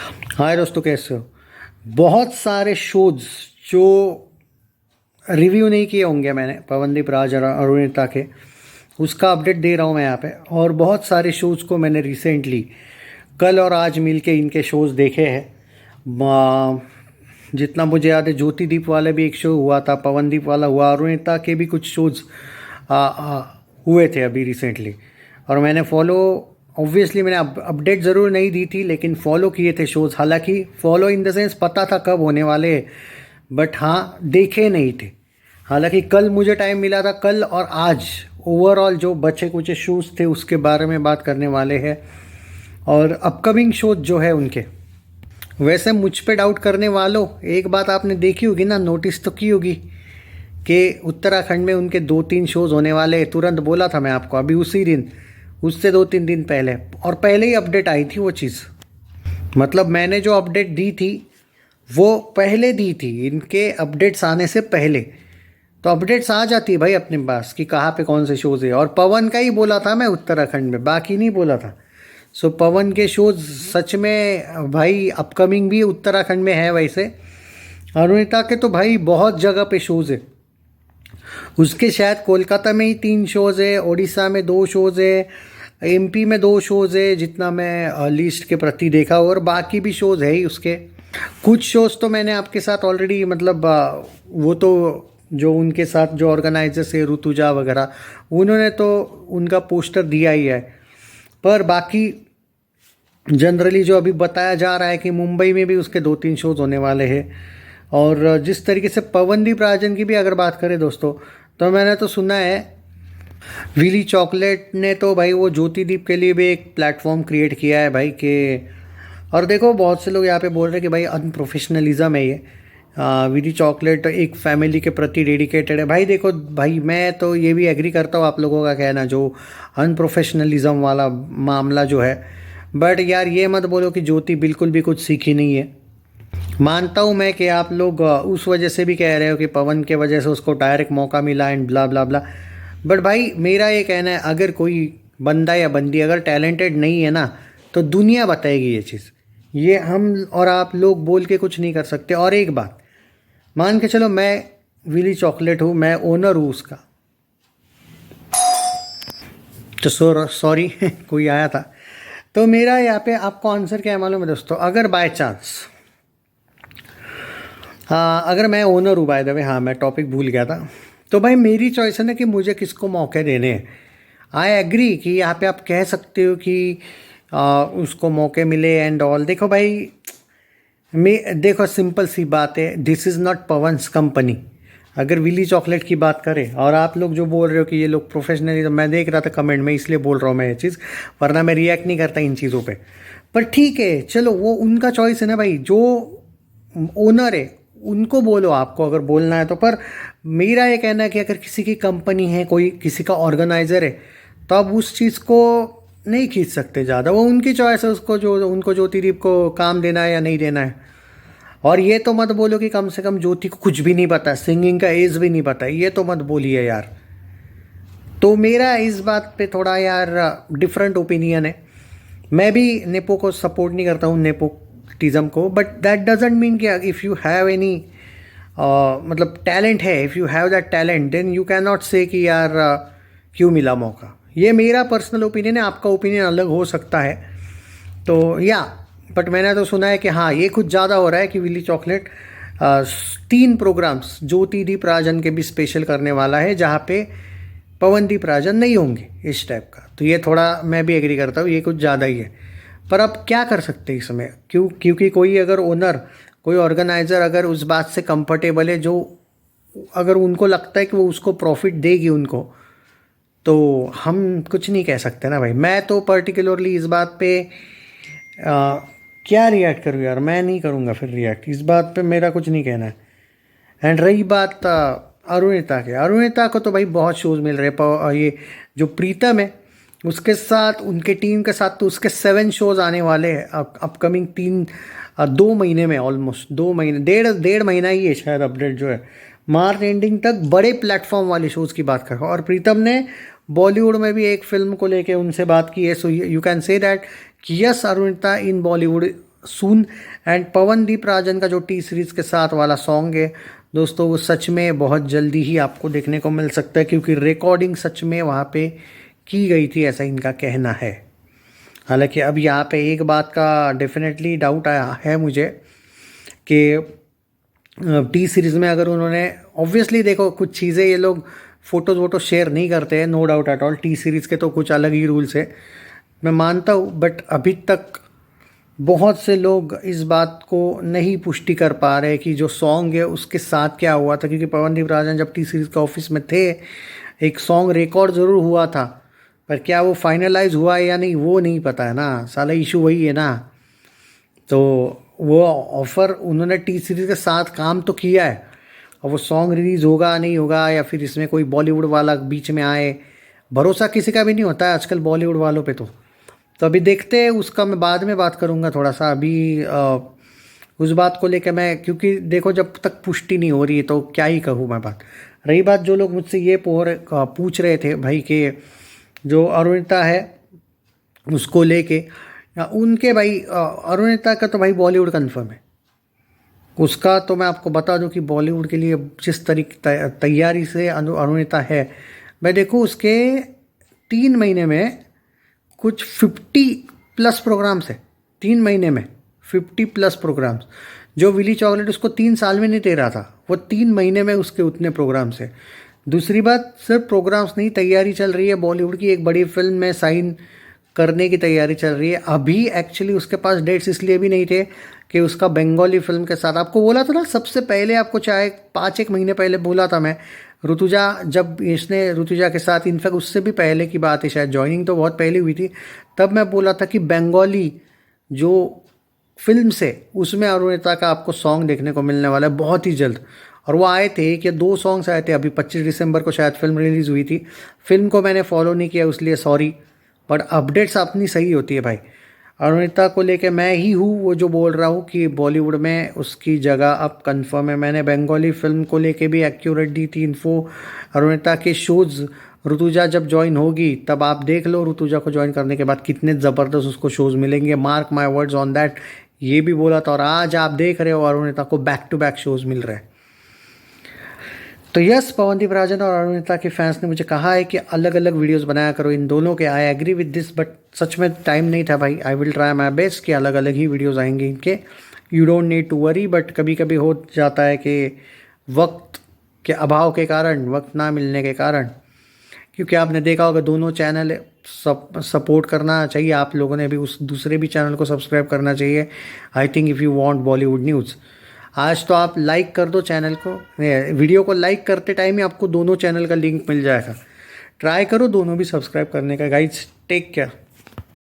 हाय दोस्तों, कैसे हो? बहुत सारे शोज जो रिव्यू नहीं किए होंगे मैंने पवनदीप राज और अरुणिता के, उसका अपडेट दे रहा हूँ मैं यहाँ पे। और बहुत सारे शोज को मैंने रिसेंटली कल और आज मिल के इनके शोज देखे हैं। जितना मुझे याद है, ज्योतिदीप वाले भी एक शो हुआ था, पवनदीप वाला हुआ, अरुणिता के भी कुछ शोज हुए थे अभी रिसेंटली। और मैंने फॉलो, ऑब्वियसली मैंने अपडेट ज़रूर नहीं दी थी, लेकिन फॉलो किए थे शोज़। हालांकि फॉलो इन द सेंस पता था कब होने वाले, बट हाँ देखे नहीं थे। हालांकि कल मुझे टाइम मिला था, कल और आज ओवरऑल जो बचे कुछ शोज़ थे उसके बारे में बात करने वाले हैं, और अपकमिंग शोज जो है उनके। वैसे मुझ पे डाउट करने वालों, एक बात आपने देखी होगी ना, नोटिस तो की होगी कि उत्तराखंड में उनके 2-3 शोज़ होने वाले हैं। तुरंत बोला था मैं आपको, अभी उसी दिन, उससे 2-3 दिन पहले, और पहले ही अपडेट आई थी वो चीज़। मतलब मैंने जो अपडेट दी थी वो पहले दी थी, इनके अपडेट्स आने से पहले। तो अपडेट्स आ जाती है भाई अपने पास कि कहाँ पे कौन से शोज़ है। और पवन का ही बोला था मैं उत्तराखंड में, बाकी नहीं बोला था। सो पवन के शोज़ सच में भाई अपकमिंग भी उत्तराखंड में है। वैसे अरुणिता के तो भाई बहुत जगह पे शोज़ है। उसके शायद कोलकाता में ही 3 शोज़ है, उड़ीसा में 2 शोज़ है, एमपी में 2 शोज़ है जितना मैं लिस्ट के प्रति देखा, और बाकी भी शोज़ है ही उसके। कुछ शोज़ तो मैंने आपके साथ ऑलरेडी, मतलब वो तो जो उनके साथ जो ऑर्गेनाइजर्स है ऋतुजा वगैरह, उन्होंने तो उनका पोस्टर दिया ही है। पर बाकी जनरली जो अभी बताया जा रहा है कि मुंबई में भी उसके 2-3 शोज़ होने वाले हैं। और जिस तरीके से पवनदीप राजन की भी अगर बात करें दोस्तों, तो मैंने तो सुना है विली चॉकलेट ने तो भाई वो ज्योतिदीप के लिए भी एक प्लेटफॉर्म क्रिएट किया है भाई के। और देखो बहुत से लोग यहाँ पे बोल रहे हैं कि भाई अनप्रोफेशनलिज्म है ये। विली चॉकलेट एक फैमिली के प्रति डेडिकेटेड है। भाई देखो भाई, मैं तो ये भी एग्री करता हूँ आप लोगों का कहना, जो अनप्रोफेशनलिज्म वाला मामला जो है। बट यार ये मत बोलो कि ज्योति बिल्कुल भी कुछ सीखी नहीं है। मानता हूँ मैं कि आप लोग उस वजह से भी कह रहे हो कि पवन के वजह से उसको डायरेक्ट मौका मिला and blah blah blah. But भाई मेरा ये कहना है, अगर कोई बंदा या बंदी अगर टैलेंटेड नहीं है ना, तो दुनिया बताएगी ये चीज़। ये हम और आप लोग बोल के कुछ नहीं कर सकते। और एक बात मान के चलो, मैं विली चॉकलेट हूँ, मैं ओनर हूँ उसका, तो सॉरी कोई आया था। तो मेरा यहाँ पे आपको आंसर क्या है मालूम है दोस्तों? अगर बाय चांस, हाँ अगर मैं ओनर हूँ, बाय द वे, हाँ मैं टॉपिक भूल गया था, तो भाई मेरी चॉइस है ना कि मुझे किसको मौके देने हैं। आई एग्री कि यहाँ पे आप कह सकते हो कि उसको मौके मिले एंड ऑल। देखो भाई, मैं देखो सिंपल सी बात है, दिस इज़ नॉट पवन्स कंपनी। अगर विली चॉकलेट की बात करें, और आप लोग जो बोल रहे हो कि ये लोग प्रोफेशनली, मैं देख रहा था कमेंट में, इसलिए बोल रहा हूँ मैं ये चीज़, वरना मैं रिएक्ट नहीं करता इन चीज़ों पे। पर ठीक है चलो, वो उनका चॉइस है ना भाई, जो ओनर है उनको बोलो आपको अगर बोलना है तो। पर मेरा ये कहना है कि अगर किसी की कंपनी है, कोई किसी का ऑर्गेनाइज़र है, तो आप उस चीज़ को नहीं खींच सकते ज़्यादा। वो उनकी चॉइस है, उसको जो उनको ज्योतिदीप को काम देना है या नहीं देना है। और ये तो मत बोलो कि कम से कम ज्योति को कुछ भी नहीं पता, सिंगिंग का एज भी नहीं पता, ये तो मत बोलिए यार। तो मेरा इस बात पे थोड़ा यार डिफरेंट ओपिनियन है। मैं भी नेपो को सपोर्ट नहीं करता हूँ, नेपोटिज्म को, बट दैट डजेंट मीन कि इफ़ यू हैव एनी मतलब टैलेंट है, if you have that talent, then you can not say कि यार क्यों मिला मौका। ये मेरा पर्सनल ओपिनियन है, आपका ओपिनियन अलग हो सकता है। तो या बट मैंने तो सुना है कि हाँ ये कुछ ज़्यादा हो रहा है कि विली चॉकलेट 3 प्रोग्राम्स ज्योतिदीप राजन के भी स्पेशल करने वाला है, जहाँ पे पवनदीप राजन नहीं होंगे, इस टाइप का। तो ये थोड़ा मैं भी एग्री करता हूँ, ये कुछ ज़्यादा ही है। पर अब क्या कर सकते हैं इसमें, क्योंकि कोई अगर ओनर, कोई ऑर्गेनाइज़र अगर उस बात से कंफर्टेबल है, जो अगर उनको लगता है कि वो उसको प्रॉफिट देगी उनको, तो हम कुछ नहीं कह सकते ना भाई। मैं तो पर्टिकुलरली इस बात पे क्या रिएक्ट करूँ यार, मैं नहीं करूँगा फिर रिएक्ट, इस बात पे मेरा कुछ नहीं कहना है। एंड रही बात अरुणिता के, अरुणिता को तो भाई बहुत शोज़ मिल रहे हैं। ये जो प्रीतम है उसके साथ, उनके टीम के साथ तो उसके 7 शोज़ आने वाले हैं अपकमिंग 2 महीने में, ऑलमोस्ट 2 महीने, डेढ़ महीना ही है शायद अपडेट जो है, मार्च एंडिंग तक बड़े प्लेटफॉर्म वाले शोज़ की बात कर। और प्रीतम ने बॉलीवुड में भी एक फिल्म को लेके उनसे बात की है। So you can say that कि yes, Arunita in Bollywood soon. And Pawandeep Rajan का जो टी सीरीज़ के साथ वाला सॉन्ग है दोस्तों, वो सच में बहुत जल्दी ही आपको देखने को मिल सकता है, क्योंकि रिकॉर्डिंग सच में वहाँ पे की गई थी, ऐसा इनका कहना है। हालांकि अब यहाँ पे एक बात का डेफिनेटली डाउट आया है मुझे कि टी सीरीज़ में अगर उन्होंने, ऑब्वियसली देखो कुछ चीज़ें ये लोग फ़ोटोज़ वोटो शेयर नहीं करते हैं, no doubt at all, T series के तो कुछ अलग ही रूल्स है, मैं मानता हूँ। बट अभी तक बहुत से लोग इस बात को नहीं पुष्टि कर पा रहे कि जो सॉन्ग है उसके साथ क्या हुआ था, क्योंकि पवनदीप राजन जब टी सीरीज़ के ऑफिस में थे, एक सॉन्ग रिकॉर्ड ज़रूर हुआ था, पर क्या वो फाइनलाइज हुआ है या नहीं वो नहीं पता है ना, साला इशू वही है ना। तो वो ऑफ़र उन्होंने टी सीरीज़ के साथ काम तो किया है, और वो सॉन्ग रिलीज़ होगा नहीं होगा, या फिर इसमें कोई बॉलीवुड वाला बीच में आए, भरोसा किसी का भी नहीं होता है आजकल बॉलीवुड वालों पे। तो अभी देखते हैं, उसका मैं बाद में बात करूँगा थोड़ा सा। अभी उस बात को लेकर मैं, क्योंकि देखो जब तक पुष्टि नहीं हो रही है तो क्या ही कहूँ मैं बात। रही बात जो लोग मुझसे ये पूछ रहे थे भाई कि जो अरुणिता है उसको लेके, उनके भाई अरुणिता का तो भाई बॉलीवुड कंफर्म है। उसका तो मैं आपको बता दूं कि बॉलीवुड के लिए जिस तरीके तैयारी से अरुणिता है, मैं देखूँ उसके 3 महीने में कुछ 50+ प्रोग्राम्स है। 3 महीने में 50+ प्रोग्राम्स। जो विली चॉकलेट उसको 3 साल में नहीं दे रहा था, वो 3 महीने में उसके उतने प्रोग्राम्स है। दूसरी बात, सिर्फ प्रोग्राम्स नहीं, तैयारी चल रही है बॉलीवुड की एक बड़ी फिल्म में साइन करने की तैयारी चल रही है। अभी एक्चुअली उसके पास डेट्स इसलिए भी नहीं थे कि उसका बंगाली फिल्म के साथ, आपको बोला था ना सबसे पहले, आपको चाहे 5-1 महीने पहले बोला था मैं, ऋतुजा, जब इसने ऋतुजा के साथ, इनफैक्ट उससे भी पहले की बात है शायद, ज्वाइनिंग तो बहुत पहले हुई थी, तब मैं बोला था कि बंगाली जो फिल्म से उसमें अरुणिता का आपको सॉन्ग देखने को मिलने वाला है बहुत ही जल्द। और वो आए थे कि 2 सॉन्ग्स आए थे, अभी 25 दिसंबर को शायद फिल्म रिलीज़ हुई थी। फिल्म को मैंने फॉलो नहीं किया इसलिए सॉरी, बट अपडेट्स अपनी सही होती है भाई। अरुणिता को लेके मैं ही हूँ वो जो बोल रहा हूँ कि बॉलीवुड में उसकी जगह अब कंफर्म है। मैंने बंगाली फिल्म को लेके भी एक्यूरेट दी थी इन्फो। अरुणिता के शोज़ ऋतुजा जब ज्वाइन होगी तब आप देख लो, ऋतुजा को ज्वाइन करने के बाद कितने ज़बरदस्त उसको शोज़ मिलेंगे, mark my words on that. ये भी बोला था, और आज आप देख रहे हो अरुणिता को बैक टू बैक शोज़ मिल रहे हैं। तो यस, पवनदीप राजन और अरुणिता के फैंस ने मुझे कहा है कि अलग अलग वीडियोस बनाया करो इन दोनों के। I agree with this, but सच में टाइम नहीं था भाई। I will try my best कि अलग अलग ही वीडियोस आएंगे इनके। You don't need to worry, but कभी कभी हो जाता है कि वक्त के अभाव के कारण, वक्त ना मिलने के कारण, क्योंकि आपने देखा होगा दोनों चैनल सपोर्ट करना चाहिए आप लोगों ने भी, उस दूसरे भी चैनल को सब्सक्राइब करना चाहिए। I think if you want Bollywood news, आज तो आप लाइक कर दो चैनल को, वीडियो को लाइक करते टाइम ही आपको दोनों चैनल का लिंक मिल जाएगा। ट्राई करो दोनों भी सब्सक्राइब करने का गाइज। Take care.